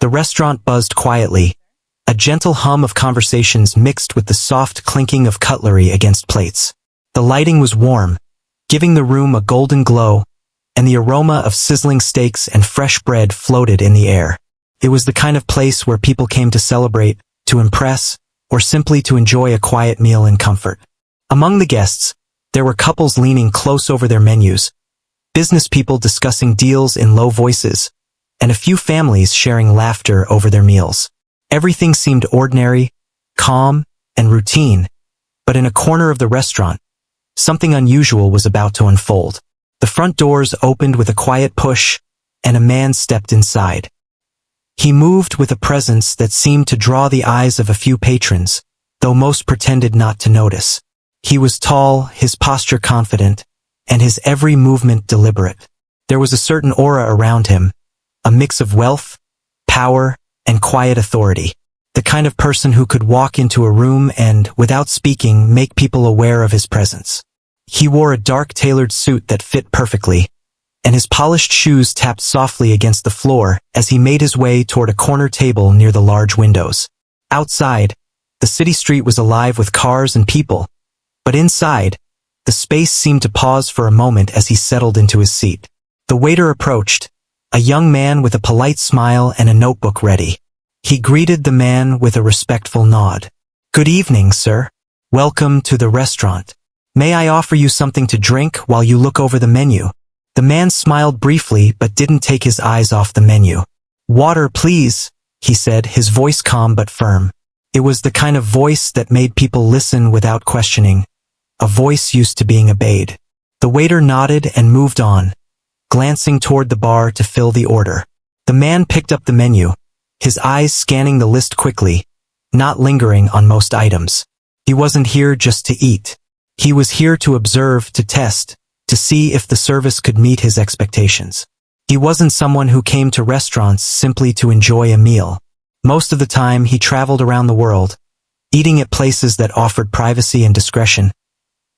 The restaurant buzzed quietly, a gentle hum of conversations mixed with the soft clinking of cutlery against plates. The lighting was warm, giving the room a golden glow, and the aroma of sizzling steaks and fresh bread floated in the air. It was the kind of place where people came to celebrate, to impress, or simply to enjoy a quiet meal in comfort. Among the guests, there were couples leaning close over their menus, business people discussing deals in low voices, and a few families sharing laughter over their meals. Everything seemed ordinary, calm, and routine, but in a corner of the restaurant, something unusual was about to unfold. The front doors opened with a quiet push, and a man stepped inside. He moved with a presence that seemed to draw the eyes of a few patrons, though most pretended not to notice. He was tall, his posture confident, and his every movement deliberate. There was a certain aura around him, a mix of wealth, power, and quiet authority. The kind of person who could walk into a room and, without speaking, make people aware of his presence. He wore a dark tailored suit that fit perfectly, and his polished shoes tapped softly against the floor as he made his way toward a corner table near the large windows. Outside, the city street was alive with cars and people, but inside, the space seemed to pause for a moment as he settled into his seat. The waiter approached, a young man with a polite smile and a notebook ready. He greeted the man with a respectful nod. "Good evening, sir. Welcome to the restaurant. May I offer you something to drink while you look over the menu?" The man smiled briefly but didn't take his eyes off the menu. "Water, please," he said, his voice calm but firm. It was the kind of voice that made people listen without questioning, a voice used to being obeyed. The waiter nodded and moved on, glancing toward the bar to fill the order. The man picked up the menu, his eyes scanning the list quickly, not lingering on most items. He wasn't here just to eat. He was here to observe, to test, to see if the service could meet his expectations. He wasn't someone who came to restaurants simply to enjoy a meal. Most of the time, he traveled around the world, eating at places that offered privacy and discretion,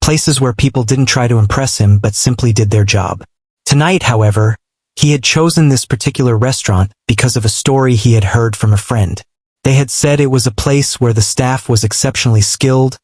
places where people didn't try to impress him but simply did their job. Tonight, however, he had chosen this particular restaurant because of a story he had heard from a friend. They had said it was a place where the staff was exceptionally skilled,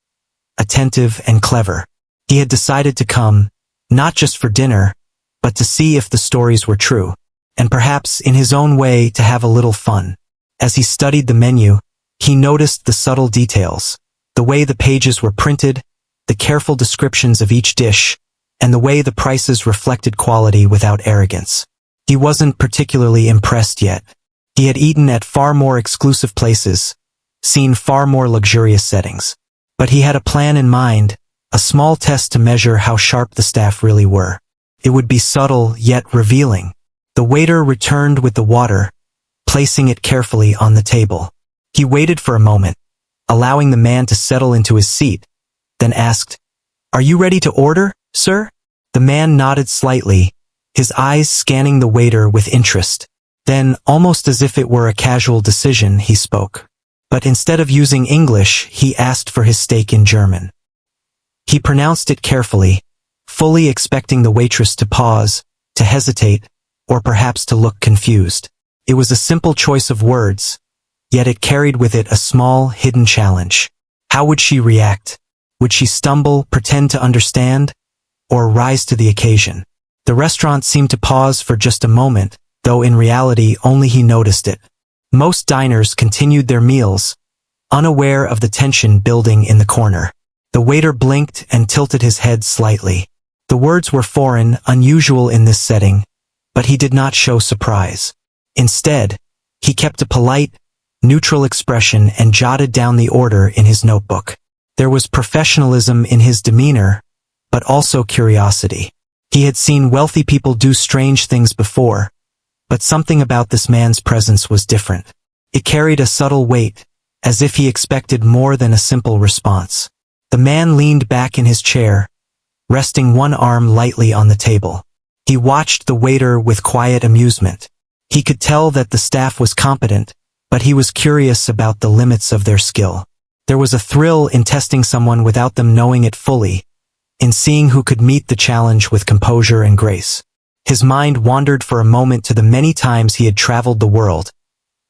attentive, and clever. He had decided to come, not just for dinner, but to see if the stories were true, and perhaps in his own way to have a little fun. As he studied the menu, he noticed the subtle details, the way the pages were printed, the careful descriptions of each dish, and the way the prices reflected quality without arrogance. He wasn't particularly impressed yet. He had eaten at far more exclusive places, seen far more luxurious settings. But he had a plan in mind, a small test to measure how sharp the staff really were. It would be subtle yet revealing. The waiter returned with the water, placing it carefully on the table. He waited for a moment, allowing the man to settle into his seat, then asked, "Are you ready to order, sir?" The man nodded slightly, his eyes scanning the waiter with interest. Then, almost as if it were a casual decision, he spoke. But instead of using English, he asked for his steak in German. He pronounced it carefully, fully expecting the waitress to pause, to hesitate, or perhaps to look confused. It was a simple choice of words, yet it carried with it a small, hidden challenge. How would she react? Would she stumble, pretend to understand, or rise to the occasion? The restaurant seemed to pause for just a moment, though in reality only he noticed it. Most diners continued their meals, unaware of the tension building in the corner. The waiter blinked and tilted his head slightly. The words were foreign, unusual in this setting, but he did not show surprise. Instead, he kept a polite, neutral expression and jotted down the order in his notebook. There was professionalism in his demeanor, but also curiosity. He had seen wealthy people do strange things before, but something about this man's presence was different. It carried a subtle weight, as if he expected more than a simple response. The man leaned back in his chair, resting one arm lightly on the table. He watched the waiter with quiet amusement. He could tell that the staff was competent, but he was curious about the limits of their skill. There was a thrill in testing someone without them knowing it fully, in seeing who could meet the challenge with composure and grace. His mind wandered for a moment to the many times he had traveled the world,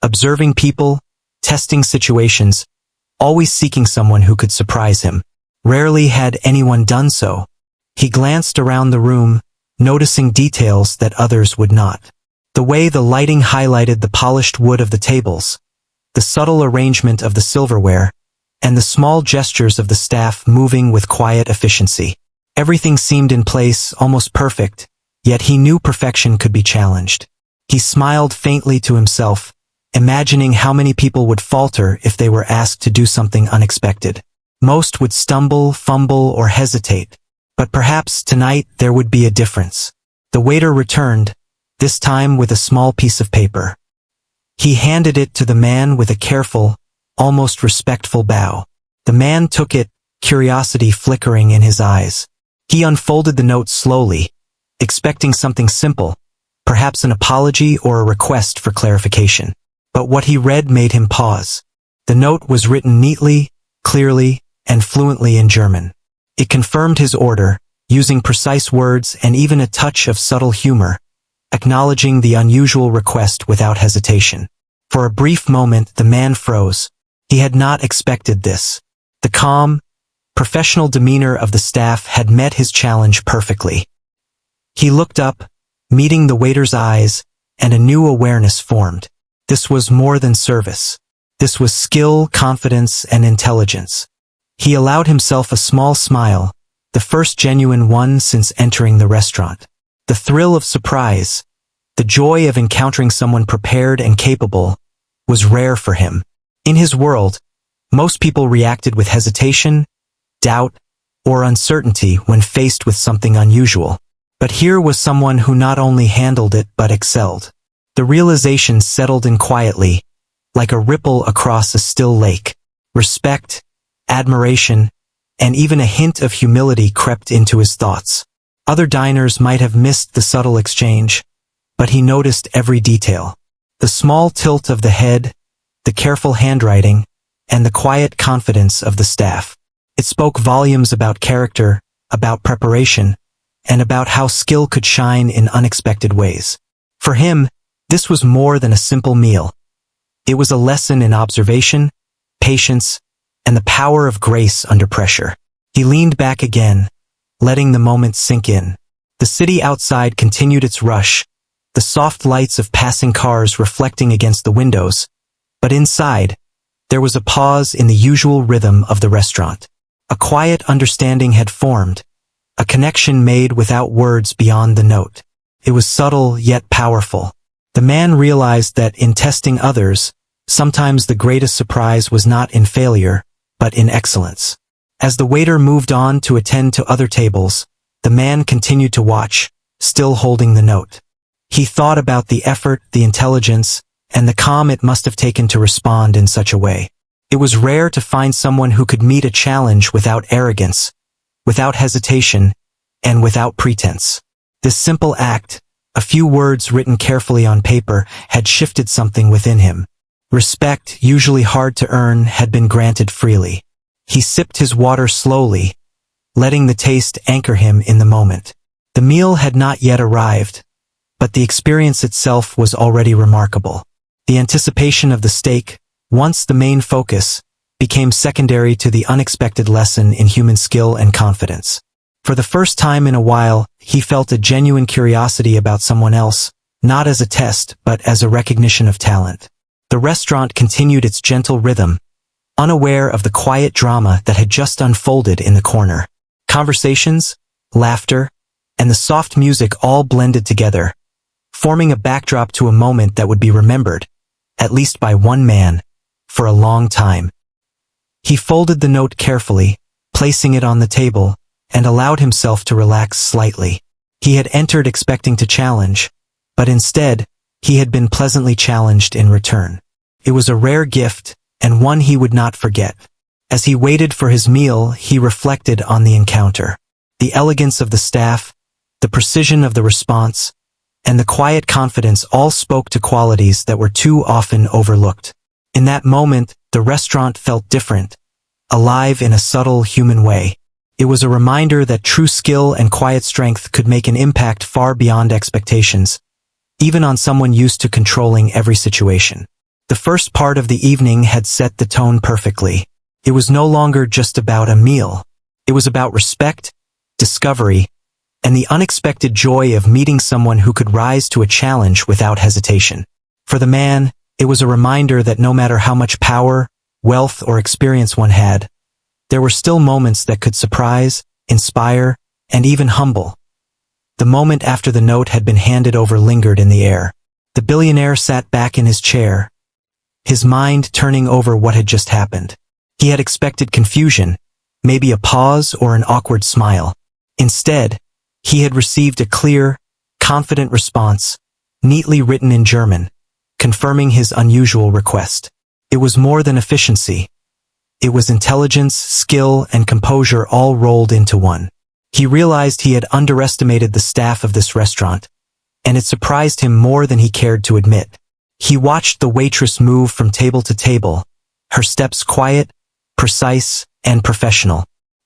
observing people, testing situations, always seeking someone who could surprise him. Rarely had anyone done so. He glanced around the room, noticing details that others would not. The way the lighting highlighted the polished wood of the tables, the subtle arrangement of the silverware, and the small gestures of the staff moving with quiet efficiency. Everything seemed in place, almost perfect, yet he knew perfection could be challenged. He smiled faintly to himself, imagining how many people would falter if they were asked to do something unexpected. Most would stumble, fumble, or hesitate. But perhaps tonight there would be a difference. The waiter returned, this time with a small piece of paper. He handed it to the man with a careful, almost respectful bow. The man took it, curiosity flickering in his eyes. He unfolded the note slowly, expecting something simple, perhaps an apology or a request for clarification. But what he read made him pause. The note was written neatly, clearly, and fluently in German. It confirmed his order, using precise words and even a touch of subtle humor, acknowledging the unusual request without hesitation. For a brief moment, the man froze. He had not expected this. The calm, professional demeanor of the staff had met his challenge perfectly. He looked up, meeting the waiter's eyes, and a new awareness formed. This was more than service. This was skill, confidence, and intelligence. He allowed himself a small smile, the first genuine one since entering the restaurant. The thrill of surprise, the joy of encountering someone prepared and capable, was rare for him. In his world, most people reacted with hesitation, doubt, or uncertainty when faced with something unusual. But here was someone who not only handled it but excelled. The realization settled in quietly, like a ripple across a still lake. Respect, admiration, and even a hint of humility crept into his thoughts. Other diners might have missed the subtle exchange, but he noticed every detail. The small tilt of the head, the careful handwriting, and the quiet confidence of the staff. It spoke volumes about character, about preparation, and about how skill could shine in unexpected ways. For him, this was more than a simple meal. It was a lesson in observation, patience, and the power of grace under pressure. He leaned back again, letting the moment sink in. The city outside continued its rush, the soft lights of passing cars reflecting against the windows. But inside, there was a pause in the usual rhythm of the restaurant. A quiet understanding had formed, a connection made without words beyond the note. It was subtle yet powerful. The man realized that in testing others, sometimes the greatest surprise was not in failure, but in excellence. As the waiter moved on to attend to other tables, the man continued to watch, still holding the note. He thought about the effort, the intelligence, and the calm it must have taken to respond in such a way. It was rare to find someone who could meet a challenge without arrogance, without hesitation, and without pretense. This simple act, a few words written carefully on paper, had shifted something within him. Respect, usually hard to earn, had been granted freely. He sipped his water slowly, letting the taste anchor him in the moment. The meal had not yet arrived, but the experience itself was already remarkable. The anticipation of the steak, once the main focus, became secondary to the unexpected lesson in human skill and confidence. For the first time in a while, he felt a genuine curiosity about someone else, not as a test, but as a recognition of talent. The restaurant continued its gentle rhythm, unaware of the quiet drama that had just unfolded in the corner. Conversations, laughter, and the soft music all blended together, forming a backdrop to a moment that would be remembered, at least by one man, for a long time. He folded the note carefully, placing it on the table, and allowed himself to relax slightly. He had entered expecting to challenge, but instead, he had been pleasantly challenged in return. It was a rare gift, and one he would not forget. As he waited for his meal, he reflected on the encounter. The elegance of the staff, the precision of the response, and the quiet confidence all spoke to qualities that were too often overlooked. In that moment, the restaurant felt different, alive in a subtle human way. It was a reminder that true skill and quiet strength could make an impact far beyond expectations, even on someone used to controlling every situation. The first part of the evening had set the tone perfectly. It was no longer just about a meal. It was about respect, discovery, and the unexpected joy of meeting someone who could rise to a challenge without hesitation. For the man, it was a reminder that no matter how much power, wealth, or experience one had, there were still moments that could surprise, inspire, and even humble. The moment after the note had been handed over lingered in the air. The billionaire sat back in his chair, his mind turning over what had just happened. He had expected confusion, maybe a pause or an awkward smile. Instead, he had received a clear, confident response, neatly written in German, confirming his unusual request. It was more than efficiency. It was intelligence, skill, and composure all rolled into one. He realized he had underestimated the staff of this restaurant, and it surprised him more than he cared to admit. He watched the waitress move from table to table, her steps quiet, precise, and professional.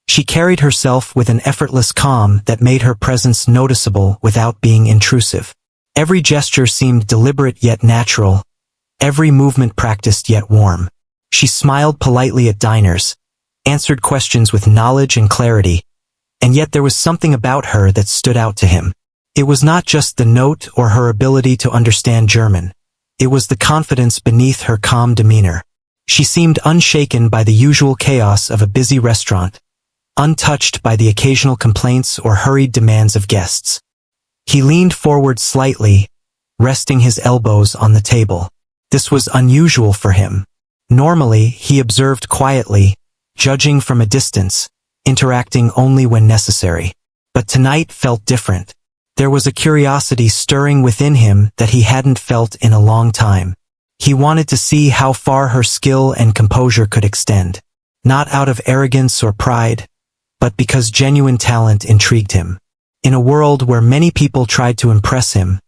She carried herself with an effortless calm that made her presence noticeable without being intrusive. Every gesture seemed deliberate yet natural, every movement practiced yet warm. She smiled politely at diners, answered questions with knowledge and clarity, and yet there was something about her that stood out to him. It was not just the note or her ability to understand German. It was the confidence beneath her calm demeanor. She seemed unshaken by the usual chaos of a busy restaurant, untouched by the occasional complaints or hurried demands of guests. He leaned forward slightly, resting his elbows on the table. This was unusual for him. Normally, he observed quietly, judging from a distance, interacting only when necessary. But tonight felt different. There was a curiosity stirring within him that he hadn't felt in a long time. He wanted to see how far her skill and composure could extend, not out of arrogance or pride, but because genuine talent intrigued him. In a world where many people tried to impress him,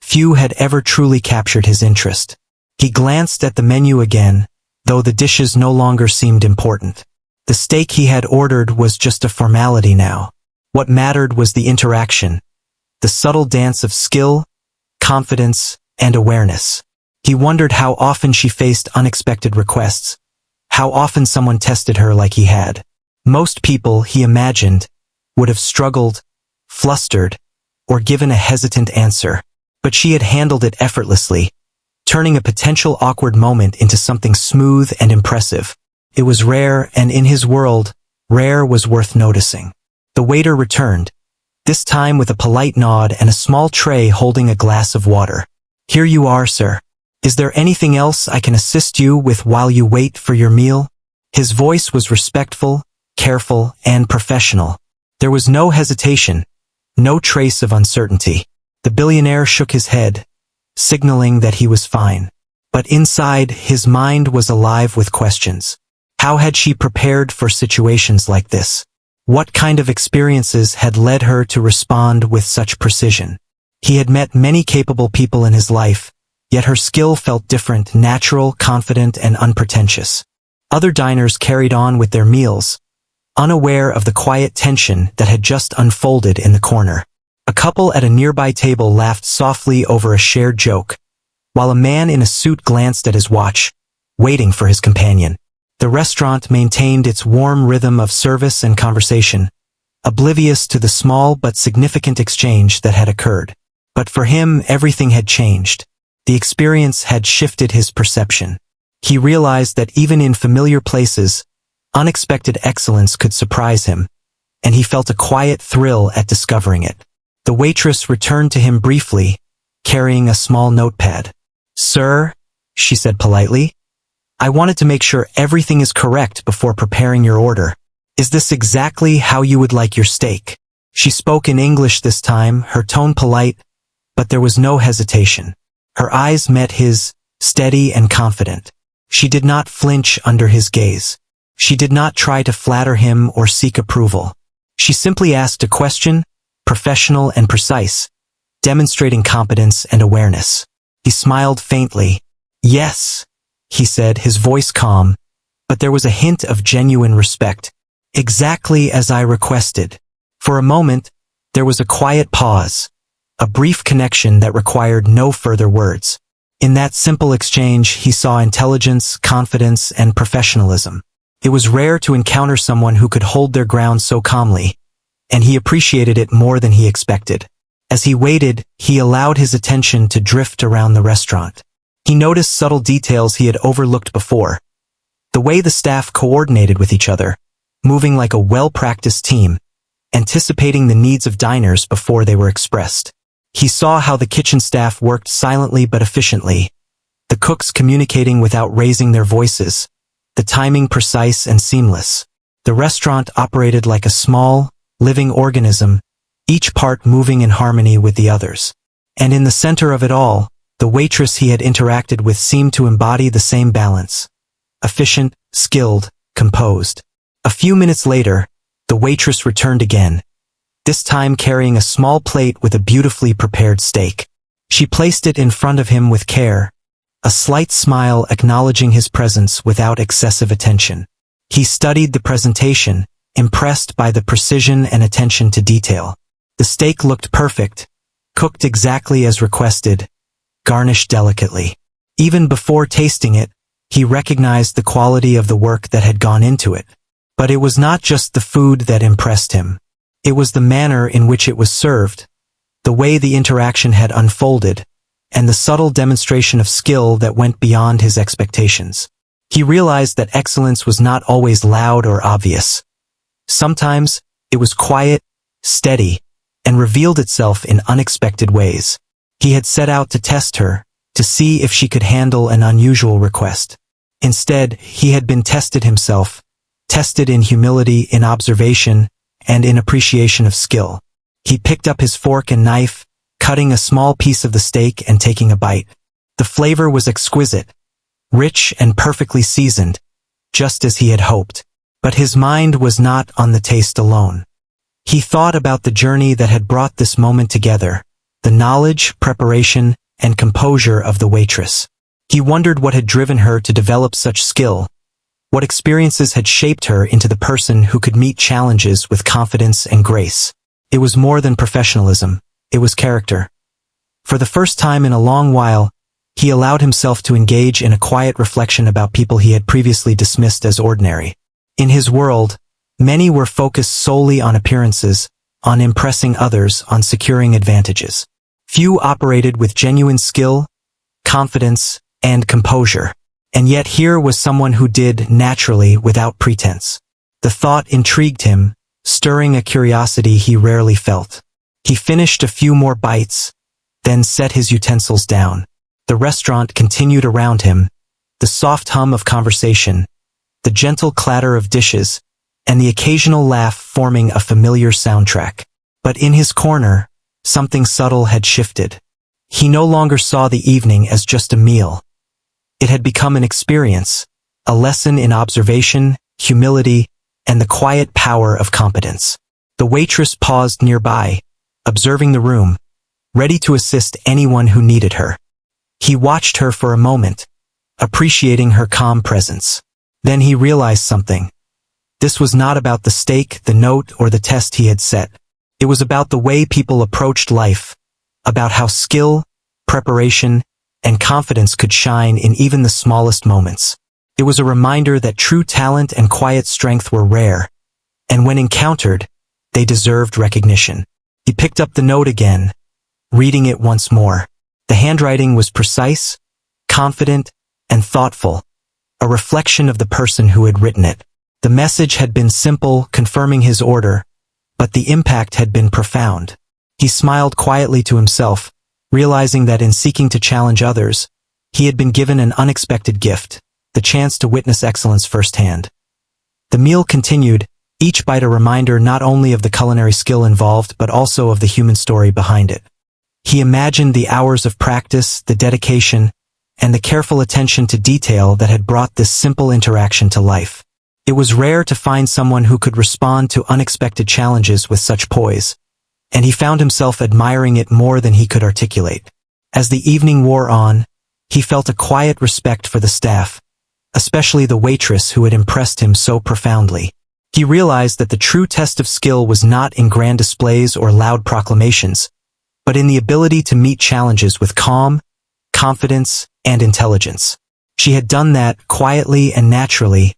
few had ever truly captured his interest. He glanced at the menu again, though the dishes no longer seemed important. The steak he had ordered was just a formality now. What mattered was the interaction, the subtle dance of skill, confidence, and awareness. He wondered how often she faced unexpected requests, how often someone tested her like he had. Most people, he imagined, would have struggled, flustered, or given a hesitant answer, but she had handled it effortlessly, turning a potential awkward moment into something smooth and impressive. It was rare, and in his world, rare was worth noticing. The waiter returned, this time with a polite nod and a small tray holding a glass of water. "Here you are, sir. Is there anything else I can assist you with while you wait for your meal?" His voice was respectful, careful, and professional. There was no hesitation, no trace of uncertainty. The billionaire shook his head, signaling that he was fine. But inside, his mind was alive with questions. How had she prepared for situations like this? What kind of experiences had led her to respond with such precision? He had met many capable people in his life, yet her skill felt different, natural, confident, and unpretentious. Other diners carried on with their meals, unaware of the quiet tension that had just unfolded in the corner. A couple at a nearby table laughed softly over a shared joke, while a man in a suit glanced at his watch, waiting for his companion. The restaurant maintained its warm rhythm of service and conversation, oblivious to the small but significant exchange that had occurred. But for him, everything had changed. The experience had shifted his perception. He realized that even in familiar places, unexpected excellence could surprise him, and he felt a quiet thrill at discovering it. The waitress returned to him briefly, carrying a small notepad. "Sir," she said politely, "I wanted to make sure everything is correct before preparing your order. Is this exactly how you would like your steak?" She spoke in English this time, her tone polite, but there was no hesitation. Her eyes met his, steady and confident. She did not flinch under his gaze. She did not try to flatter him or seek approval. She simply asked a question, professional and precise, demonstrating competence and awareness. He smiled faintly. "Yes," he said, his voice calm, but there was a hint of genuine respect. "Exactly as I requested." For a moment, there was a quiet pause, a brief connection that required no further words. In that simple exchange, he saw intelligence, confidence, and professionalism. It was rare to encounter someone who could hold their ground so calmly, and he appreciated it more than he expected. As he waited, he allowed his attention to drift around the restaurant. He noticed subtle details he had overlooked before. The way the staff coordinated with each other, moving like a well-practiced team, anticipating the needs of diners before they were expressed. He saw how the kitchen staff worked silently but efficiently, the cooks communicating without raising their voices, the timing precise and seamless. The restaurant operated like a small, living organism, each part moving in harmony with the others. And in the center of it all, the waitress he had interacted with seemed to embody the same balance. Efficient, skilled, composed. A few minutes later, the waitress returned again, this time carrying a small plate with a beautifully prepared steak. She placed it in front of him with care, a slight smile acknowledging his presence without excessive attention. He studied the presentation, impressed by the precision and attention to detail. The steak looked perfect, cooked exactly as requested, garnished delicately. Even before tasting it, he recognized the quality of the work that had gone into it. But it was not just the food that impressed him. It was the manner in which it was served, the way the interaction had unfolded, and the subtle demonstration of skill that went beyond his expectations. He realized that excellence was not always loud or obvious. Sometimes, it was quiet, steady, and revealed itself in unexpected ways. He had set out to test her, to see if she could handle an unusual request. Instead, he had been tested himself, tested in humility, in observation, and in appreciation of skill. He picked up his fork and knife, cutting a small piece of the steak and taking a bite. The flavor was exquisite, rich and perfectly seasoned, just as he had hoped. But his mind was not on the taste alone. He thought about the journey that had brought this moment together, the knowledge, preparation, and composure of the waitress. He wondered what had driven her to develop such skill, what experiences had shaped her into the person who could meet challenges with confidence and grace. It was more than professionalism, it was character. For the first time in a long while, he allowed himself to engage in a quiet reflection about people he had previously dismissed as ordinary. In his world, many were focused solely on appearances, on impressing others, on securing advantages. Few operated with genuine skill, confidence, and composure. And yet here was someone who did naturally without pretense. The thought intrigued him, stirring a curiosity he rarely felt. He finished a few more bites, then set his utensils down. The restaurant continued around him, the soft hum of conversation, the gentle clatter of dishes, and the occasional laugh forming a familiar soundtrack. But in his corner, something subtle had shifted. He no longer saw the evening as just a meal. It had become an experience, a lesson in observation, humility, and the quiet power of competence. The waitress paused nearby, observing the room, ready to assist anyone who needed her. He watched her for a moment, appreciating her calm presence. Then he realized something. This was not about the steak, the note, or the test he had set. It was about the way people approached life, about how skill, preparation, and confidence could shine in even the smallest moments. It was a reminder that true talent and quiet strength were rare, and when encountered, they deserved recognition. He picked up the note again, reading it once more. The handwriting was precise, confident, and thoughtful, a reflection of the person who had written it. The message had been simple, confirming his order, but the impact had been profound. He smiled quietly to himself, realizing that in seeking to challenge others, he had been given an unexpected gift, the chance to witness excellence firsthand. The meal continued, each bite a reminder not only of the culinary skill involved but also of the human story behind it. He imagined the hours of practice, the dedication, and the careful attention to detail that had brought this simple interaction to life. It was rare to find someone who could respond to unexpected challenges with such poise, and he found himself admiring it more than he could articulate. As the evening wore on, he felt a quiet respect for the staff, especially the waitress who had impressed him so profoundly. He realized that the true test of skill was not in grand displays or loud proclamations, but in the ability to meet challenges with calm, confidence, and intelligence. She had done that quietly and naturally,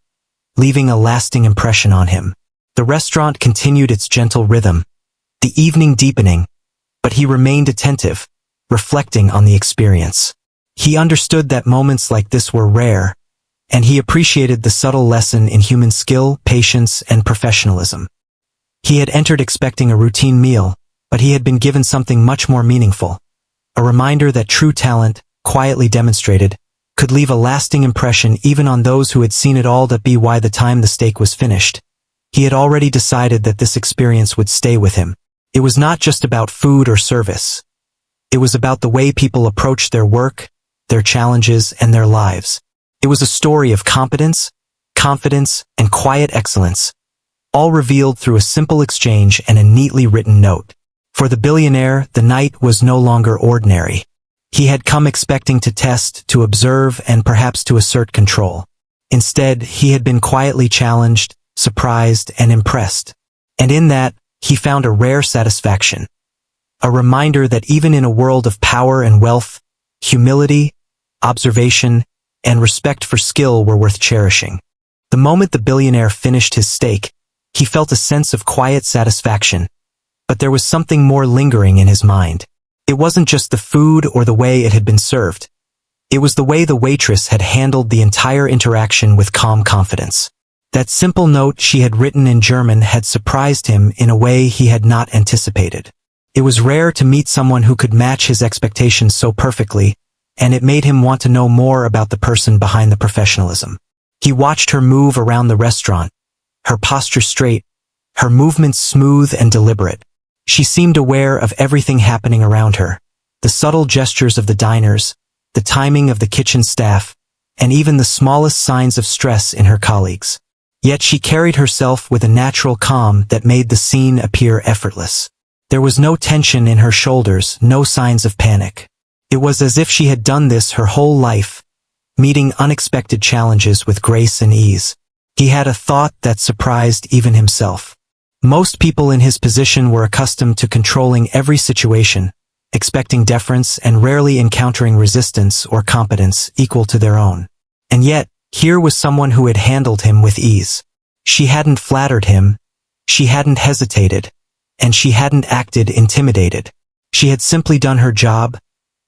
leaving a lasting impression on him. The restaurant continued its gentle rhythm, the evening deepening, but he remained attentive, reflecting on the experience. He understood that moments like this were rare, and he appreciated the subtle lesson in human skill, patience, and professionalism. He had entered expecting a routine meal, but he had been given something much more meaningful, a reminder that true talent, quietly demonstrated, could leave a lasting impression even on those who had seen it all. By the time the steak was finished, he had already decided that this experience would stay with him. It was not just about food or service. It was about the way people approached their work, their challenges, and their lives. It was a story of competence, confidence, and quiet excellence, all revealed through a simple exchange and a neatly written note. For the billionaire, the night was no longer ordinary. He had come expecting to test, to observe, and perhaps to assert control. Instead, he had been quietly challenged, surprised, and impressed. And in that, he found a rare satisfaction. A reminder that even in a world of power and wealth, humility, observation, and respect for skill were worth cherishing. The moment the billionaire finished his steak, he felt a sense of quiet satisfaction, but there was something more lingering in his mind. It wasn't just the food or the way it had been served. It was the way the waitress had handled the entire interaction with calm confidence. That simple note she had written in German had surprised him in a way he had not anticipated. It was rare to meet someone who could match his expectations so perfectly, and it made him want to know more about the person behind the professionalism. He watched her move around the restaurant, her posture straight, her movements smooth and deliberate. She seemed aware of everything happening around her, the subtle gestures of the diners, the timing of the kitchen staff, and even the smallest signs of stress in her colleagues. Yet she carried herself with a natural calm that made the scene appear effortless. There was no tension in her shoulders, no signs of panic. It was as if she had done this her whole life, meeting unexpected challenges with grace and ease. He had a thought that surprised even himself. Most people in his position were accustomed to controlling every situation, expecting deference and rarely encountering resistance or competence equal to their own. And yet, here was someone who had handled him with ease. She hadn't flattered him, she hadn't hesitated, and she hadn't acted intimidated. She had simply done her job,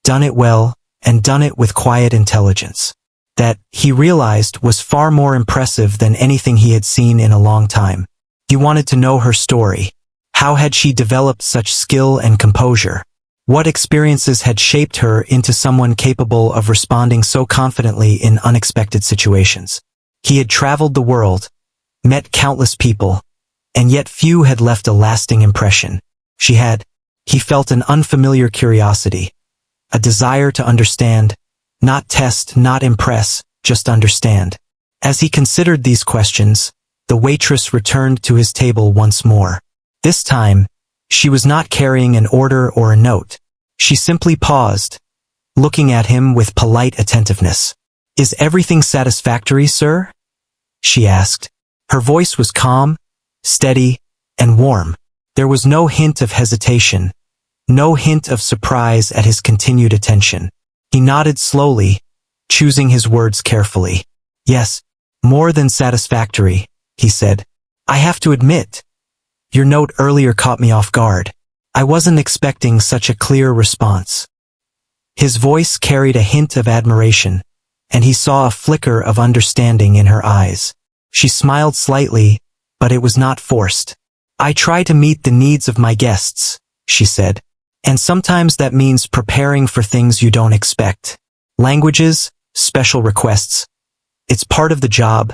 done it well, and done it with quiet intelligence. That, he realized, was far more impressive than anything he had seen in a long time. He wanted to know her story. How had she developed such skill and composure? What experiences had shaped her into someone capable of responding so confidently in unexpected situations? He had traveled the world, met countless people, and yet few had left a lasting impression. She had. He felt an unfamiliar curiosity, a desire to understand, not test, not impress, just understand. As he considered these questions, the waitress returned to his table once more. This time, she was not carrying an order or a note. She simply paused, looking at him with polite attentiveness. "Is everything satisfactory, sir?" she asked. Her voice was calm, steady, and warm. There was no hint of hesitation, no hint of surprise at his continued attention. He nodded slowly, choosing his words carefully. "Yes, more than satisfactory," he said. "I have to admit, your note earlier caught me off guard. I wasn't expecting such a clear response." His voice carried a hint of admiration, and he saw a flicker of understanding in her eyes. She smiled slightly, but it was not forced. "I try to meet the needs of my guests," she said. "And sometimes that means preparing for things you don't expect. Languages, special requests. It's part of the job,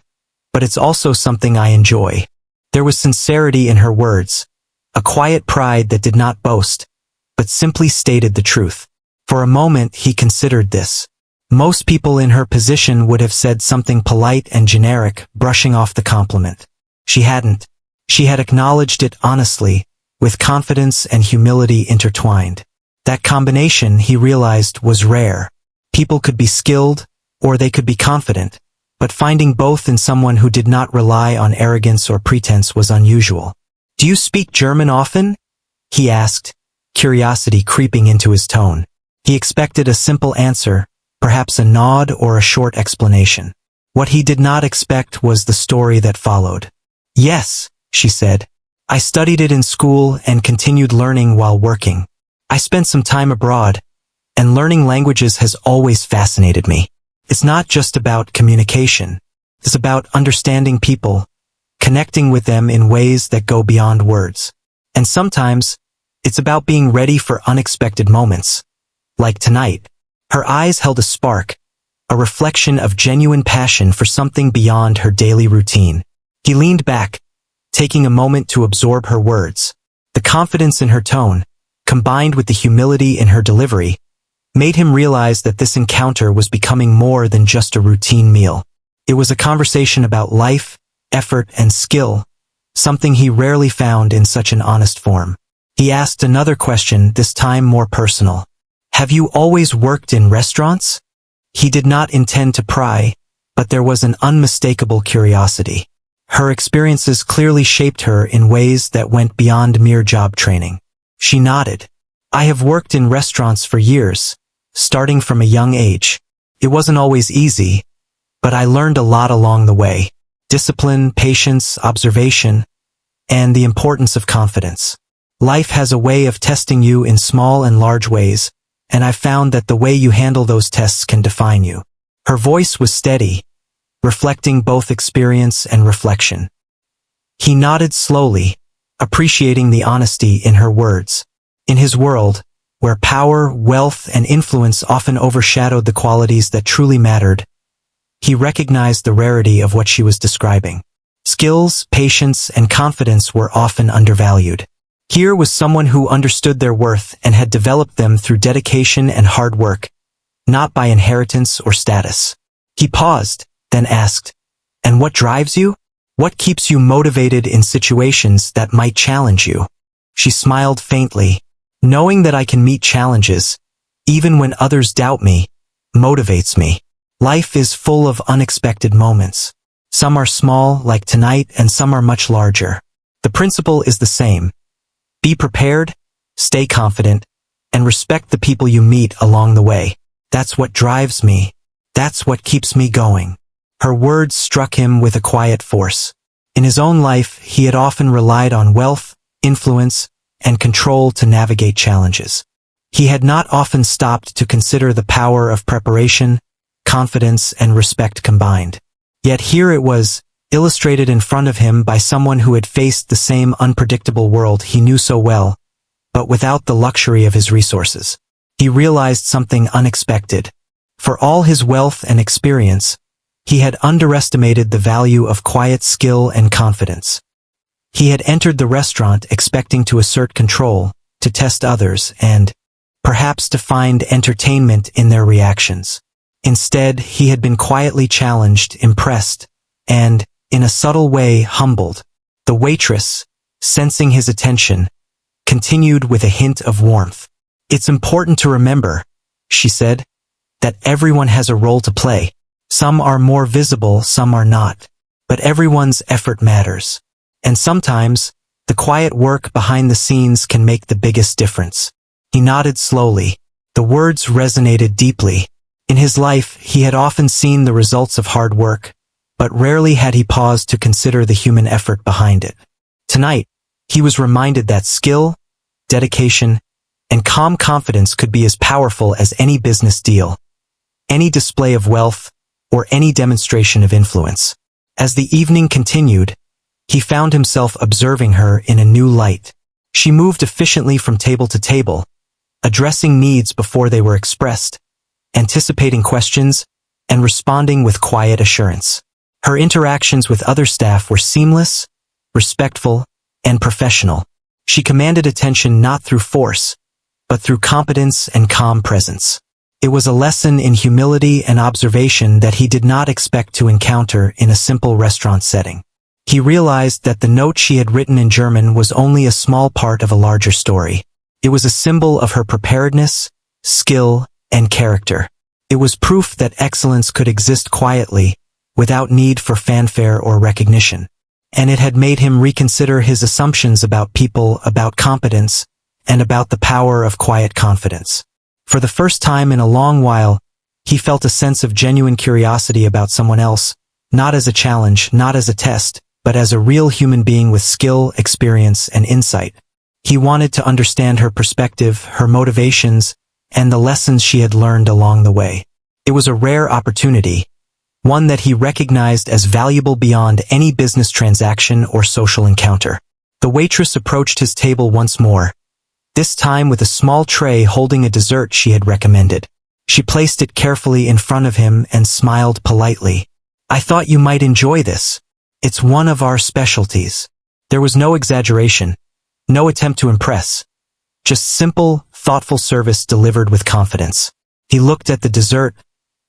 but it's also something I enjoy." There was sincerity in her words, a quiet pride that did not boast, but simply stated the truth. For a moment he considered this. Most people in her position would have said something polite and generic, brushing off the compliment. She hadn't. She had acknowledged it honestly, with confidence and humility intertwined. That combination, he realized, was rare. People could be skilled, or they could be confident, but finding both in someone who did not rely on arrogance or pretense was unusual. "Do you speak German often?" he asked, curiosity creeping into his tone. He expected a simple answer, perhaps a nod or a short explanation. What he did not expect was the story that followed. "Yes," she said. "I studied it in school and continued learning while working. I spent some time abroad, and learning languages has always fascinated me. It's not just about communication. It's about understanding people, connecting with them in ways that go beyond words. And sometimes, it's about being ready for unexpected moments. Like tonight." Her eyes held a spark, a reflection of genuine passion for something beyond her daily routine. He leaned back, taking a moment to absorb her words. The confidence in her tone, combined with the humility in her delivery, made him realize that this encounter was becoming more than just a routine meal. It was a conversation about life, effort, and skill, something he rarely found in such an honest form. He asked another question, this time more personal. "Have you always worked in restaurants?" He did not intend to pry, but there was an unmistakable curiosity. Her experiences clearly shaped her in ways that went beyond mere job training. She nodded. "I have worked in restaurants for years, starting from a young age. It wasn't always easy, but I learned a lot along the way. Discipline, patience, observation, and the importance of confidence. Life has a way of testing you in small and large ways, and I found that the way you handle those tests can define you." Her voice was steady, reflecting both experience and reflection. He nodded slowly, appreciating the honesty in her words. In his world, where power, wealth, and influence often overshadowed the qualities that truly mattered, he recognized the rarity of what she was describing. Skills, patience, and confidence were often undervalued. Here was someone who understood their worth and had developed them through dedication and hard work, not by inheritance or status. He paused, then asked, "And what drives you? What keeps you motivated in situations that might challenge you?" She smiled faintly. "Knowing that I can meet challenges, even when others doubt me, motivates me. Life is full of unexpected moments. Some are small, like tonight, and some are much larger. The principle is the same. Be prepared, stay confident, and respect the people you meet along the way. That's what drives me. That's what keeps me going." Her words struck him with a quiet force. In his own life, he had often relied on wealth, influence, and control to navigate challenges. He had not often stopped to consider the power of preparation, confidence, and respect combined. Yet here it was, illustrated in front of him by someone who had faced the same unpredictable world he knew so well, but without the luxury of his resources. He realized something unexpected. For all his wealth and experience, he had underestimated the value of quiet skill and confidence. He had entered the restaurant expecting to assert control, to test others, and, perhaps to find entertainment in their reactions. Instead, he had been quietly challenged, impressed, and, in a subtle way, humbled. The waitress, sensing his attention, continued with a hint of warmth. "It's important to remember," she said, "that everyone has a role to play. Some are more visible, some are not. But everyone's effort matters. And sometimes, the quiet work behind the scenes can make the biggest difference." He nodded slowly. The words resonated deeply. In his life, he had often seen the results of hard work, but rarely had he paused to consider the human effort behind it. Tonight, he was reminded that skill, dedication, and calm confidence could be as powerful as any business deal, any display of wealth, or any demonstration of influence. As the evening continued, he found himself observing her in a new light. She moved efficiently from table to table, addressing needs before they were expressed, anticipating questions, and responding with quiet assurance. Her interactions with other staff were seamless, respectful, and professional. She commanded attention not through force, but through competence and calm presence. It was a lesson in humility and observation that he did not expect to encounter in a simple restaurant setting. He realized that the note she had written in German was only a small part of a larger story. It was a symbol of her preparedness, skill, and character. It was proof that excellence could exist quietly, without need for fanfare or recognition. And it had made him reconsider his assumptions about people, about competence, and about the power of quiet confidence. For the first time in a long while, He felt a sense of genuine curiosity about someone else, not as a challenge, not as a test, but as a real human being with skill, experience, and insight. He wanted to understand her perspective, her motivations, and the lessons she had learned along the way. It was a rare opportunity, one that he recognized as valuable beyond any business transaction or social encounter. The waitress approached his table once more, this time with a small tray holding a dessert she had recommended. She placed it carefully in front of him and smiled politely. "I thought you might enjoy this. It's one of our specialties." There was no exaggeration, no attempt to impress. Just simple, thoughtful service delivered with confidence. He looked at the dessert,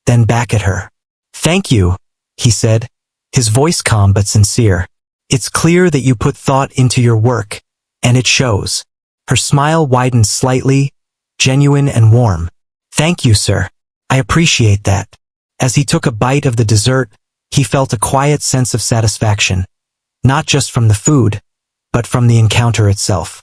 then back at her. "Thank you," he said, his voice calm but sincere. "It's clear that you put thought into your work, and it shows." Her smile widened slightly, genuine and warm. "Thank you, sir. I appreciate that." As he took a bite of the dessert, he felt a quiet sense of satisfaction, not just from the food, but from the encounter itself.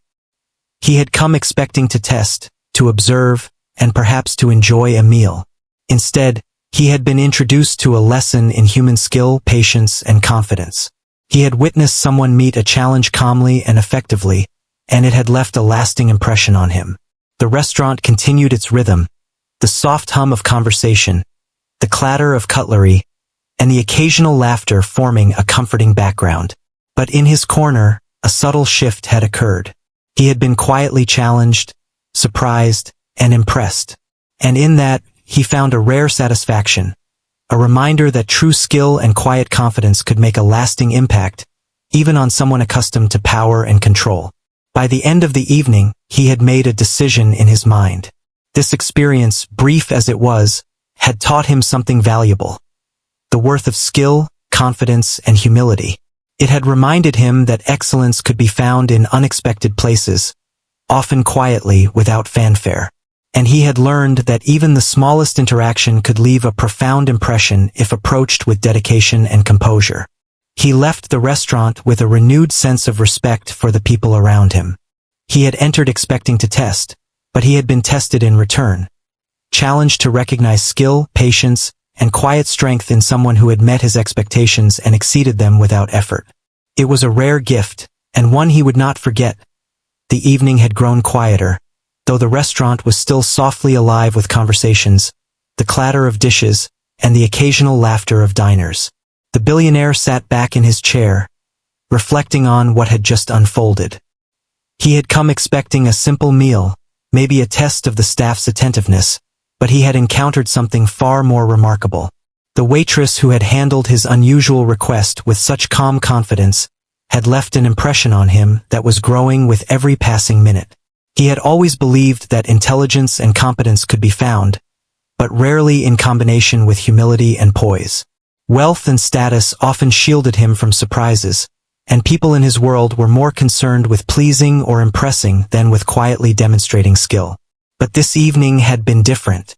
He had come expecting to test, to observe, and perhaps to enjoy a meal. Instead, he had been introduced to a lesson in human skill, patience, and confidence. He had witnessed someone meet a challenge calmly and effectively, and it had left a lasting impression on him. The restaurant continued its rhythm, the soft hum of conversation, the clatter of cutlery, and the occasional laughter forming a comforting background. But in his corner, a subtle shift had occurred. He had been quietly challenged, surprised, and impressed. And in that, he found a rare satisfaction, a reminder that true skill and quiet confidence could make a lasting impact, even on someone accustomed to power and control. By the end of the evening, he had made a decision in his mind. This experience, brief as it was, had taught him something valuable. The worth of skill, confidence, and humility. It had reminded him that excellence could be found in unexpected places, often quietly, without fanfare. And he had learned that even the smallest interaction could leave a profound impression if approached with dedication and composure. He left the restaurant with a renewed sense of respect for the people around him. He had entered expecting to test, but he had been tested in return. Challenged to recognize skill, patience, and quiet strength in someone who had met his expectations and exceeded them without effort. It was a rare gift, and one he would not forget. The evening had grown quieter, though the restaurant was still softly alive with conversations, the clatter of dishes, and the occasional laughter of diners. The billionaire sat back in his chair, reflecting on what had just unfolded. He had come expecting a simple meal, maybe a test of the staff's attentiveness, but he had encountered something far more remarkable. The waitress who had handled his unusual request with such calm confidence had left an impression on him that was growing with every passing minute. He had always believed that intelligence and competence could be found, but rarely in combination with humility and poise. Wealth and status often shielded him from surprises, and people in his world were more concerned with pleasing or impressing than with quietly demonstrating skill. But this evening had been different.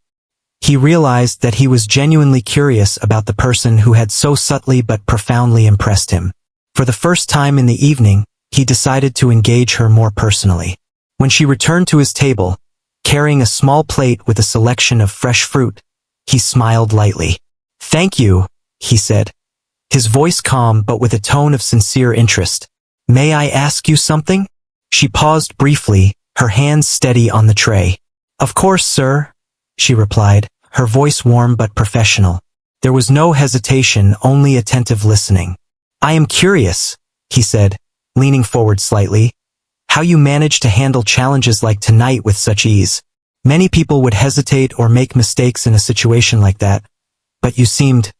He realized that he was genuinely curious about the person who had so subtly but profoundly impressed him. For the first time in the evening, he decided to engage her more personally. When she returned to his table, carrying a small plate with a selection of fresh fruit, he smiled lightly. "Thank you," he said, his voice calm but with a tone of sincere interest. "May I ask you something?" She paused briefly, her hands steady on the tray. "Of course, sir," she replied, her voice warm but professional. There was no hesitation, only attentive listening. "I am curious," he said, leaning forward slightly, "how you manage to handle challenges like tonight with such ease. Many people would hesitate or make mistakes in a situation like that, but you seemed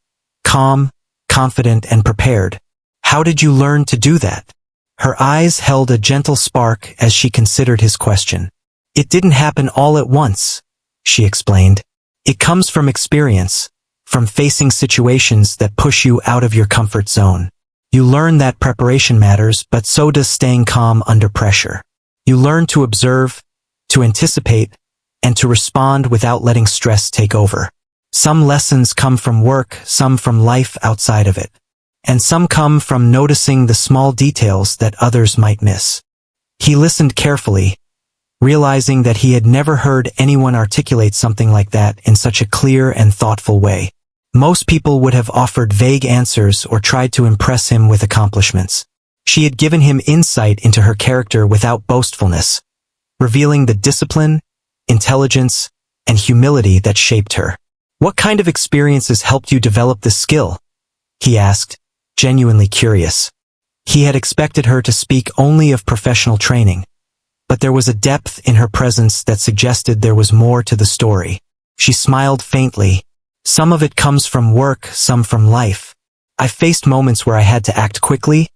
calm, confident, and prepared. How did you learn to do that?" Her eyes held a gentle spark as she considered his question. "It didn't happen all at once," she explained. "It comes from experience, from facing situations that push you out of your comfort zone. You learn that preparation matters, but so does staying calm under pressure. You learn to observe, to anticipate, and to respond without letting stress take over. Some lessons come from work, some from life outside of it. And some come from noticing the small details that others might miss." He listened carefully, realizing that he had never heard anyone articulate something like that in such a clear and thoughtful way. Most people would have offered vague answers or tried to impress him with accomplishments. She had given him insight into her character without boastfulness, revealing the discipline, intelligence, and humility that shaped her. "What kind of experiences helped you develop this skill?" he asked, genuinely curious. He had expected her to speak only of professional training, but there was a depth in her presence that suggested there was more to the story. She smiled faintly. "Some of it comes from work, some from life. I faced moments where I had to act quickly,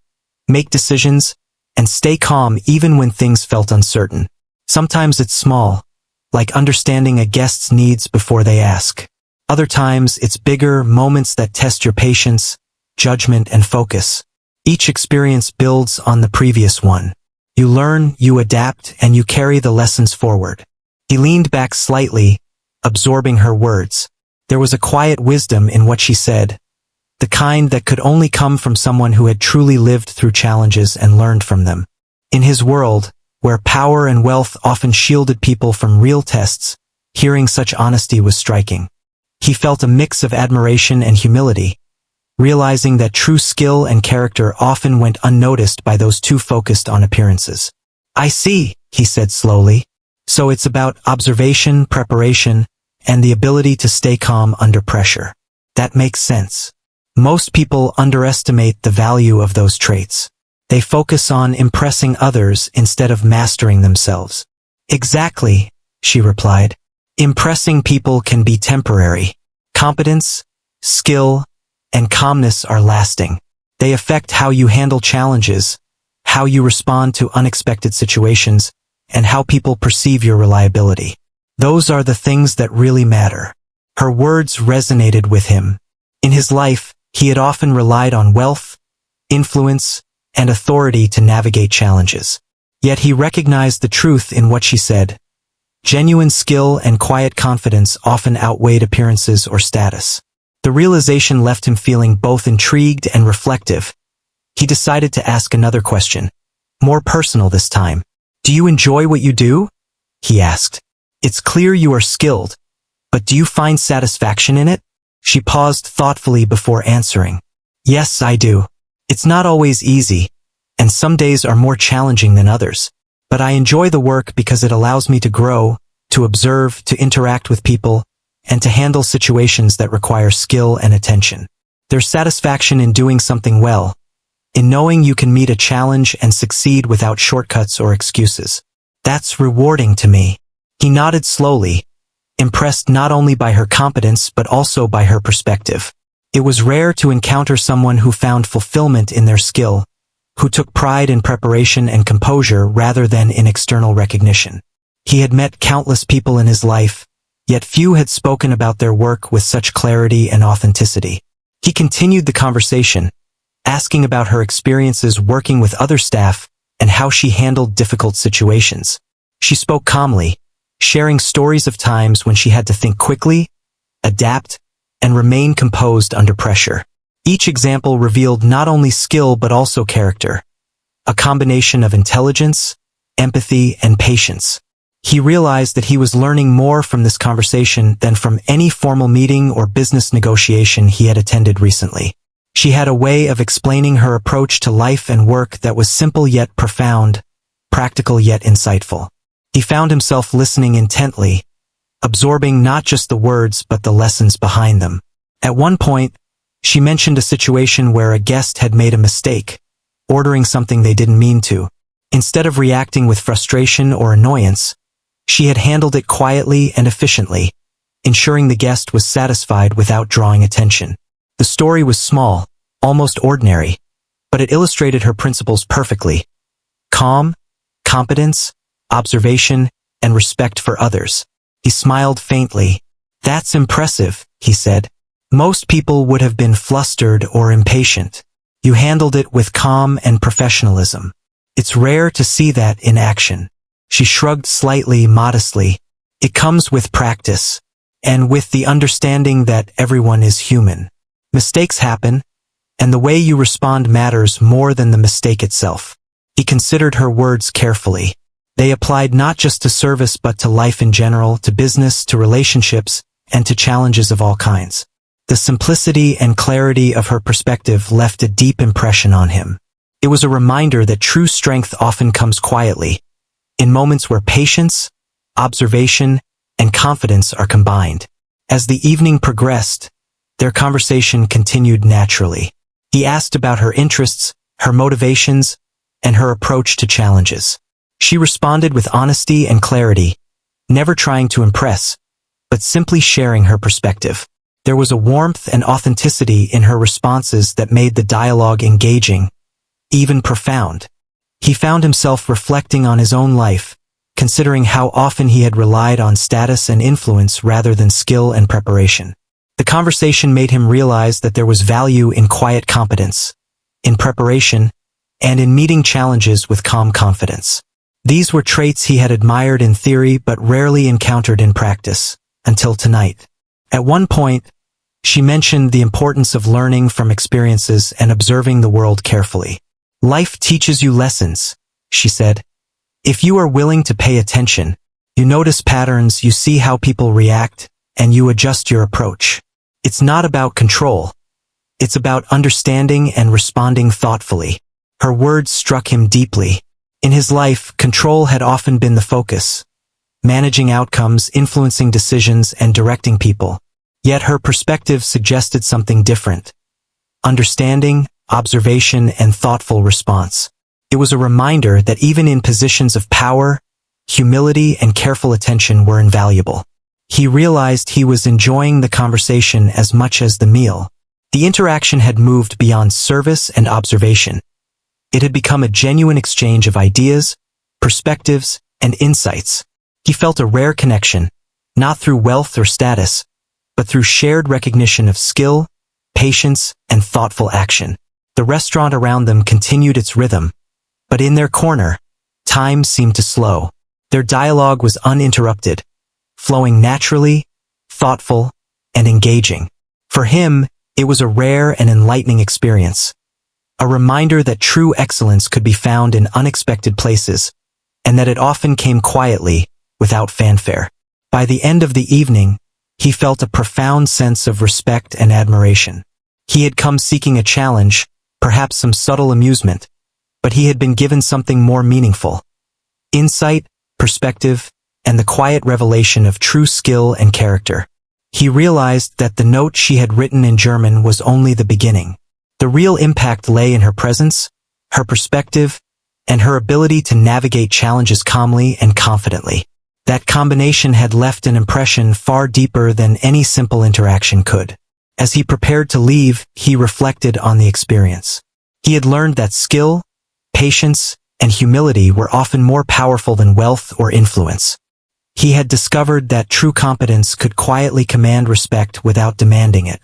make decisions, and stay calm even when things felt uncertain. Sometimes it's small, like understanding a guest's needs before they ask. Other times it's bigger, moments that test your patience, judgment, and focus. Each experience builds on the previous one. You learn, you adapt, and you carry the lessons forward." He leaned back slightly, absorbing her words. There was a quiet wisdom in what she said, the kind that could only come from someone who had truly lived through challenges and learned from them. In his world, where power and wealth often shielded people from real tests, hearing such honesty was striking. He felt a mix of admiration and humility, realizing that true skill and character often went unnoticed by those too focused on appearances. "I see," he said slowly. "So it's about observation, preparation, and the ability to stay calm under pressure. That makes sense. Most people underestimate the value of those traits. They focus on impressing others instead of mastering themselves." "Exactly," she replied. "Impressing people can be temporary. Competence, skill, and calmness are lasting. They affect how you handle challenges, how you respond to unexpected situations, and how people perceive your reliability. Those are the things that really matter." Her words resonated with him. In his life, he had often relied on wealth, influence, and authority to navigate challenges. Yet he recognized the truth in what she said. Genuine skill and quiet confidence often outweighed appearances or status. The realization left him feeling both intrigued and reflective. He decided to ask another question, more personal this time. "Do you enjoy what you do?" he asked. "It's clear you are skilled, but do you find satisfaction in it?" She paused thoughtfully before answering. "Yes, I do. It's not always easy, and some days are more challenging than others. But I enjoy the work because it allows me to grow, to observe, to interact with people, and to handle situations that require skill and attention. There's satisfaction in doing something well, in knowing you can meet a challenge and succeed without shortcuts or excuses. That's rewarding to me." He nodded slowly, impressed not only by her competence but also by her perspective. It was rare to encounter someone who found fulfillment in their skill, who took pride in preparation and composure rather than in external recognition. He had met countless people in his life, yet few had spoken about their work with such clarity and authenticity. He continued the conversation, asking about her experiences working with other staff and how she handled difficult situations. She spoke calmly, sharing stories of times when she had to think quickly, adapt, and remain composed under pressure. Each example revealed not only skill but also character, a combination of intelligence, empathy, and patience. He realized that he was learning more from this conversation than from any formal meeting or business negotiation he had attended recently. She had a way of explaining her approach to life and work that was simple yet profound, practical yet insightful. He found himself listening intently, absorbing not just the words but the lessons behind them. At one point, she mentioned a situation where a guest had made a mistake, ordering something they didn't mean to. Instead of reacting with frustration or annoyance, she had handled it quietly and efficiently, ensuring the guest was satisfied without drawing attention. The story was small, almost ordinary, but it illustrated her principles perfectly. Calm, competence, observation, and respect for others. He smiled faintly. "That's impressive," he said. "Most people would have been flustered or impatient. You handled it with calm and professionalism. It's rare to see that in action." She shrugged slightly, modestly. "It comes with practice, and with the understanding that everyone is human. Mistakes happen, and the way you respond matters more than the mistake itself." He considered her words carefully. They applied not just to service but to life in general, to business, to relationships, and to challenges of all kinds. The simplicity and clarity of her perspective left a deep impression on him. It was a reminder that true strength often comes quietly, in moments where patience, observation, and confidence are combined. As the evening progressed, their conversation continued naturally. He asked about her interests, her motivations, and her approach to challenges. She responded with honesty and clarity, never trying to impress, but simply sharing her perspective. There was a warmth and authenticity in her responses that made the dialogue engaging, even profound. He found himself reflecting on his own life, considering how often he had relied on status and influence rather than skill and preparation. The conversation made him realize that there was value in quiet competence, in preparation, and in meeting challenges with calm confidence. These were traits he had admired in theory but rarely encountered in practice, until tonight. At one point, she mentioned the importance of learning from experiences and observing the world carefully. "Life teaches you lessons," she said. "If you are willing to pay attention, you notice patterns, you see how people react, and you adjust your approach. It's not about control. It's about understanding and responding thoughtfully." Her words struck him deeply. In his life, control had often been the focus, managing outcomes, influencing decisions, and directing people. Yet her perspective suggested something different: understanding, observation, and thoughtful response. It was a reminder that even in positions of power, humility and careful attention were invaluable. He realized he was enjoying the conversation as much as the meal. The interaction had moved beyond service and observation. It had become a genuine exchange of ideas, perspectives, and insights. He felt a rare connection, not through wealth or status, but through shared recognition of skill, patience, and thoughtful action. The restaurant around them continued its rhythm, but in their corner, time seemed to slow. Their dialogue was uninterrupted, flowing naturally, thoughtful, and engaging. For him, it was a rare and enlightening experience. A reminder that true excellence could be found in unexpected places, and that it often came quietly, without fanfare. By the end of the evening, he felt a profound sense of respect and admiration. He had come seeking a challenge, perhaps some subtle amusement, but he had been given something more meaningful: insight, perspective, and the quiet revelation of true skill and character. He realized that the note she had written in German was only the beginning. The real impact lay in her presence, her perspective, and her ability to navigate challenges calmly and confidently. That combination had left an impression far deeper than any simple interaction could. As he prepared to leave, he reflected on the experience. He had learned that skill, patience, and humility were often more powerful than wealth or influence. He had discovered that true competence could quietly command respect without demanding it.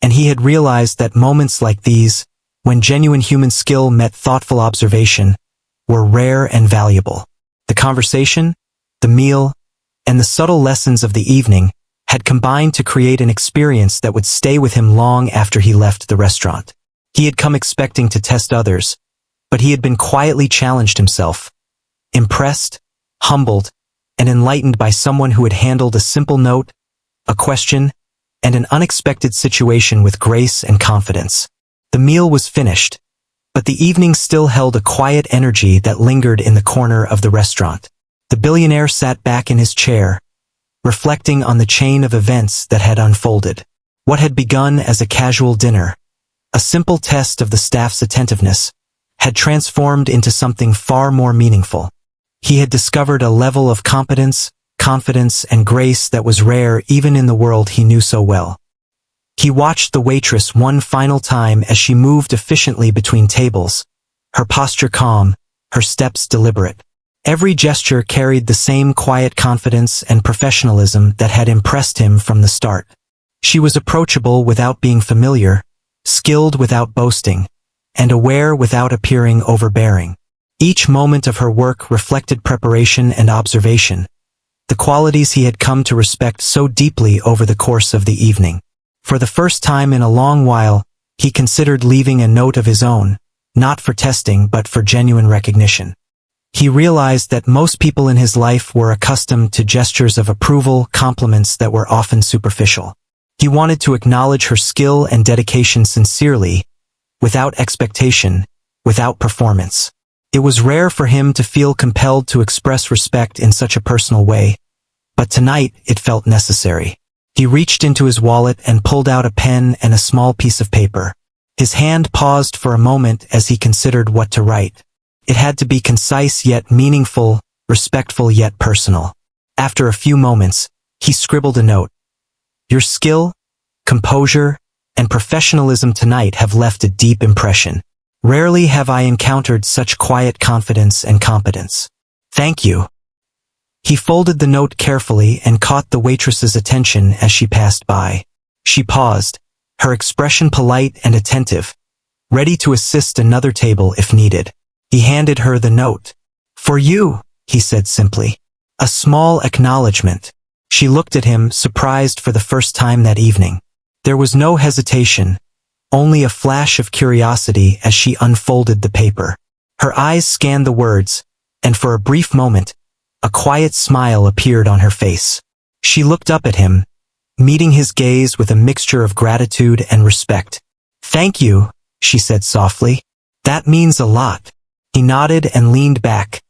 And he had realized that moments like these, when genuine human skill met thoughtful observation, were rare and valuable. The conversation, the meal, and the subtle lessons of the evening had combined to create an experience that would stay with him long after he left the restaurant. He had come expecting to test others, but he had been quietly challenged himself, impressed, humbled, and enlightened by someone who had handled a simple note, a question, and an unexpected situation with grace and confidence. The meal was finished, but the evening still held a quiet energy that lingered in the corner of the restaurant. The billionaire sat back in his chair, reflecting on the chain of events that had unfolded. What had begun as a casual dinner, a simple test of the staff's attentiveness, had transformed into something far more meaningful. He had discovered a level of competence, confidence, and grace that was rare even in the world he knew so well. He watched the waitress one final time as she moved efficiently between tables, her posture calm, her steps deliberate. Every gesture carried the same quiet confidence and professionalism that had impressed him from the start. She was approachable without being familiar, skilled without boasting, and aware without appearing overbearing. Each moment of her work reflected preparation and observation, the qualities he had come to respect so deeply over the course of the evening. For the first time in a long while, he considered leaving a note of his own, not for testing but for genuine recognition. He realized that most people in his life were accustomed to gestures of approval, compliments that were often superficial. He wanted to acknowledge her skill and dedication sincerely, without expectation, without performance. It was rare for him to feel compelled to express respect in such a personal way, but tonight it felt necessary. He reached into his wallet and pulled out a pen and a small piece of paper. His hand paused for a moment as he considered what to write. It had to be concise yet meaningful, respectful yet personal. After a few moments, he scribbled a note. Your skill, composure, and professionalism tonight have left a deep impression. Rarely have I encountered such quiet confidence and competence. Thank you. He folded the note carefully and caught the waitress's attention as she passed by. She paused, her expression polite and attentive, ready to assist another table if needed. He handed her the note. For you, he said simply. A small acknowledgement. She looked at him, surprised for the first time that evening. There was no hesitation, only a flash of curiosity as she unfolded the paper. Her eyes scanned the words, and for a brief moment, a quiet smile appeared on her face. She looked up at him, meeting his gaze with a mixture of gratitude and respect. Thank you, she said softly. That means a lot. He nodded and leaned back,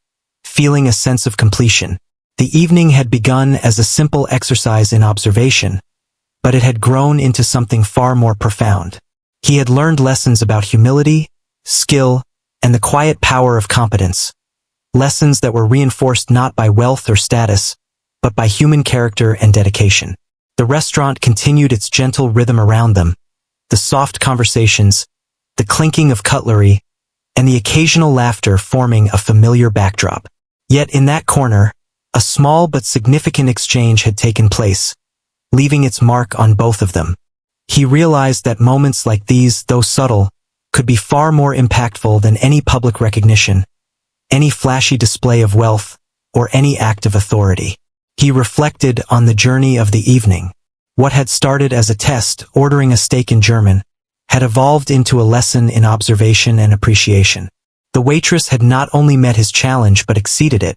feeling a sense of completion. The evening had begun as a simple exercise in observation, but it had grown into something far more profound. He had learned lessons about humility, skill, and the quiet power of competence. Lessons that were reinforced not by wealth or status, but by human character and dedication. The restaurant continued its gentle rhythm around them, the soft conversations, the clinking of cutlery, and the occasional laughter forming a familiar backdrop. Yet in that corner, a small but significant exchange had taken place, leaving its mark on both of them. He realized that moments like these, though subtle, could be far more impactful than any public recognition, any flashy display of wealth, or any act of authority. He reflected on the journey of the evening. What had started as a test, ordering a steak in German, had evolved into a lesson in observation and appreciation. The waitress had not only met his challenge but exceeded it,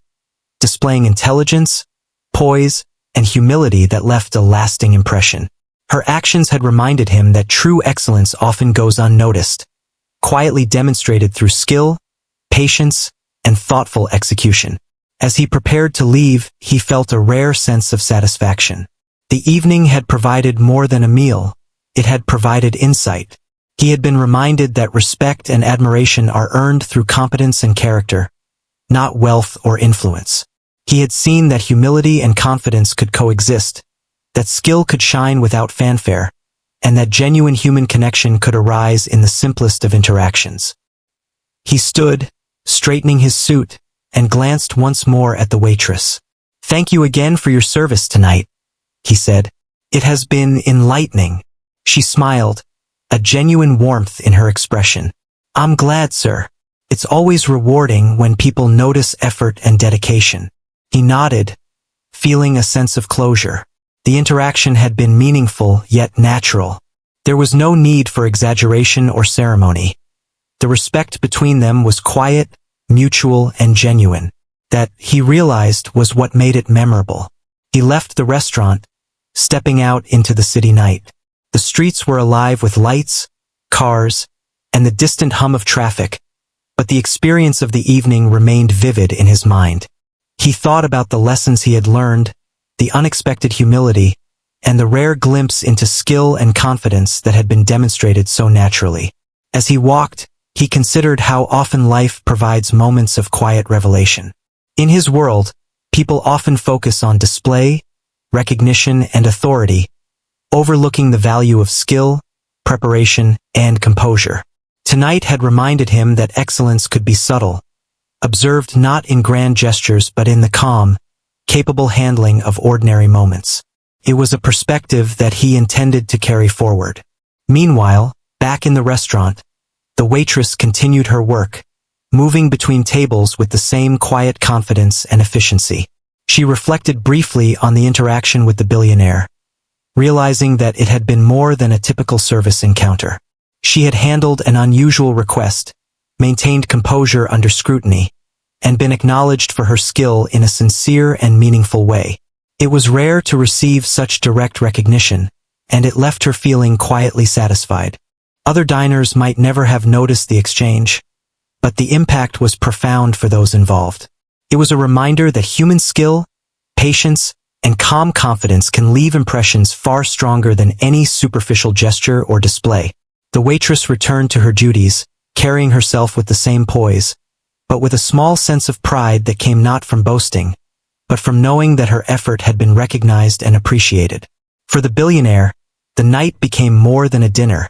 displaying intelligence, poise, and humility that left a lasting impression. Her actions had reminded him that true excellence often goes unnoticed, quietly demonstrated through skill, patience, and thoughtful execution. As he prepared to leave, he felt a rare sense of satisfaction. The evening had provided more than a meal, it had provided insight. He had been reminded that respect and admiration are earned through competence and character, not wealth or influence. He had seen that humility and confidence could coexist, that skill could shine without fanfare, and that genuine human connection could arise in the simplest of interactions. He stood, straightening his suit, and glanced once more at the waitress. Thank you again for your service tonight, he said. It has been enlightening. She smiled, a genuine warmth in her expression. I'm glad, sir. It's always rewarding when people notice effort and dedication. He nodded, feeling a sense of closure. The interaction had been meaningful yet natural. There was no need for exaggeration or ceremony. The respect between them was quiet, mutual, and genuine. That, he realized, was what made it memorable. He left the restaurant, stepping out into the city night. The streets were alive with lights, cars, and the distant hum of traffic, but the experience of the evening remained vivid in his mind. He thought about the lessons he had learned, the unexpected humility, and the rare glimpse into skill and confidence that had been demonstrated so naturally. As he walked, he considered how often life provides moments of quiet revelation. In his world, people often focus on display, recognition, and authority, overlooking the value of skill, preparation, and composure. Tonight had reminded him that excellence could be subtle, observed not in grand gestures but in the calm, capable handling of ordinary moments. It was a perspective that he intended to carry forward. Meanwhile, back in the restaurant, the waitress continued her work, moving between tables with the same quiet confidence and efficiency. She reflected briefly on the interaction with the billionaire, realizing that it had been more than a typical service encounter. She had handled an unusual request, maintained composure under scrutiny, and been acknowledged for her skill in a sincere and meaningful way. It was rare to receive such direct recognition, and it left her feeling quietly satisfied. Other diners might never have noticed the exchange, but the impact was profound for those involved. It was a reminder that human skill, patience, and calm confidence can leave impressions far stronger than any superficial gesture or display. The waitress returned to her duties, carrying herself with the same poise, but with a small sense of pride that came not from boasting, but from knowing that her effort had been recognized and appreciated. For the billionaire, the night became more than a dinner.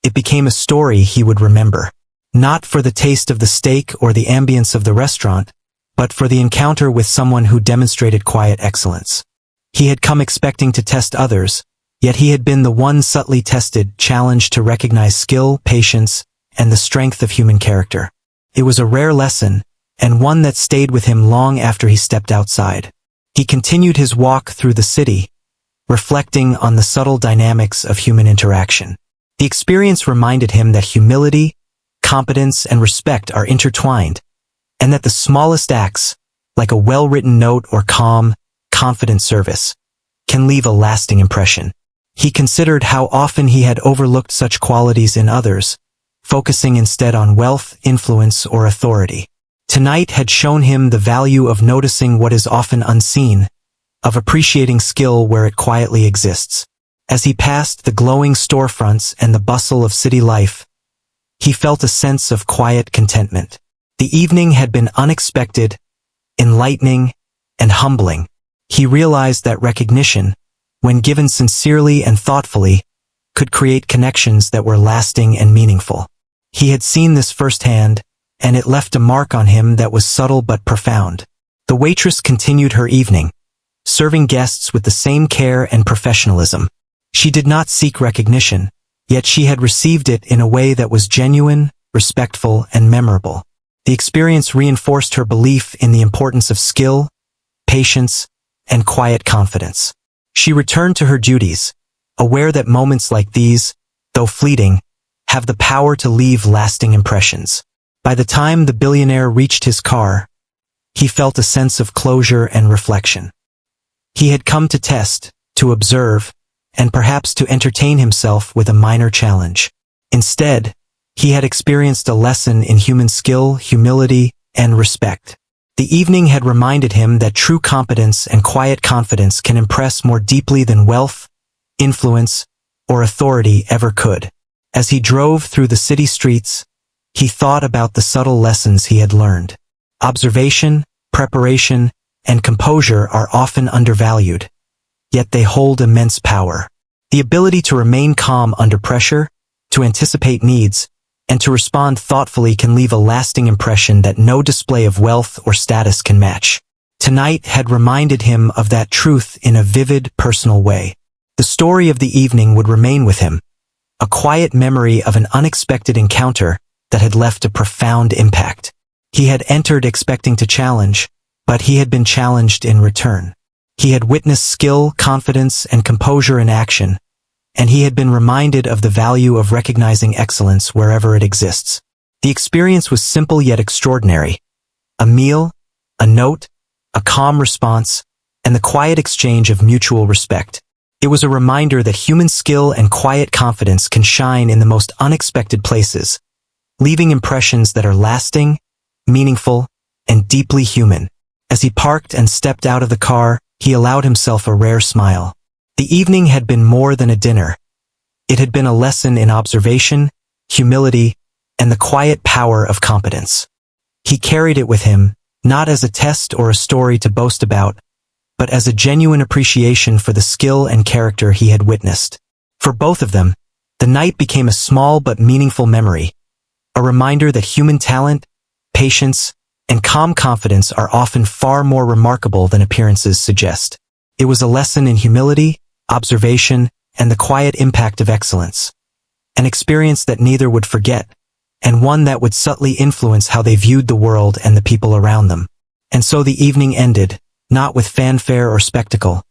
It became a story he would remember, not for the taste of the steak or the ambience of the restaurant, but for the encounter with someone who demonstrated quiet excellence. He had come expecting to test others, yet he had been the one subtly tested, challenged to recognize skill, patience, and the strength of human character. It was a rare lesson, and one that stayed with him long after he stepped outside. He continued his walk through the city, reflecting on the subtle dynamics of human interaction. The experience reminded him that humility, competence, and respect are intertwined, and that the smallest acts, like a well-written note or calm, confident service, can leave a lasting impression. He considered how often he had overlooked such qualities in others, focusing instead on wealth, influence, or authority. Tonight had shown him the value of noticing what is often unseen, of appreciating skill where it quietly exists. As he passed the glowing storefronts and the bustle of city life, he felt a sense of quiet contentment. The evening had been unexpected, enlightening, and humbling. He realized that recognition, when given sincerely and thoughtfully, could create connections that were lasting and meaningful. He had seen this firsthand, and it left a mark on him that was subtle but profound. The waitress continued her evening, serving guests with the same care and professionalism. She did not seek recognition, yet she had received it in a way that was genuine, respectful, and memorable. The experience reinforced her belief in the importance of skill, patience, and quiet confidence. She returned to her duties, aware that moments like these, though fleeting, have the power to leave lasting impressions. By the time the billionaire reached his car, he felt a sense of closure and reflection. He had come to test, to observe, and perhaps to entertain himself with a minor challenge. Instead, he had experienced a lesson in human skill, humility, and respect. The evening had reminded him that true competence and quiet confidence can impress more deeply than wealth, influence, or authority ever could. As he drove through the city streets, he thought about the subtle lessons he had learned. Observation, preparation, and composure are often undervalued, yet they hold immense power. The ability to remain calm under pressure, to anticipate needs, and to respond thoughtfully can leave a lasting impression that no display of wealth or status can match. Tonight had reminded him of that truth in a vivid, personal way. The story of the evening would remain with him, a quiet memory of an unexpected encounter that had left a profound impact. He had entered expecting to challenge, but he had been challenged in return. He had witnessed skill, confidence, and composure in action, and he had been reminded of the value of recognizing excellence wherever it exists. The experience was simple yet extraordinary. A meal, a note, a calm response, and the quiet exchange of mutual respect. It was a reminder that human skill and quiet confidence can shine in the most unexpected places, leaving impressions that are lasting, meaningful, and deeply human. As he parked and stepped out of the car, he allowed himself a rare smile. The evening had been more than a dinner. It had been a lesson in observation, humility, and the quiet power of competence. He carried it with him, not as a test or a story to boast about, but as a genuine appreciation for the skill and character he had witnessed. For both of them, the night became a small but meaningful memory, a reminder that human talent, patience, and calm confidence are often far more remarkable than appearances suggest. It was a lesson in humility, observation, and the quiet impact of excellence. An experience that neither would forget, and one that would subtly influence how they viewed the world and the people around them. And so the evening ended, not with fanfare or spectacle,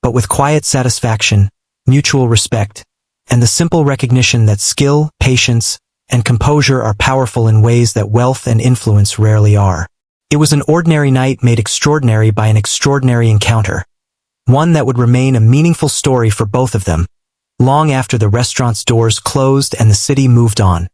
but with quiet satisfaction, mutual respect, and the simple recognition that skill, patience, and composure are powerful in ways that wealth and influence rarely are. It was an ordinary night made extraordinary by an extraordinary encounter. One that would remain a meaningful story for both of them, long after the restaurant's doors closed and the city moved on.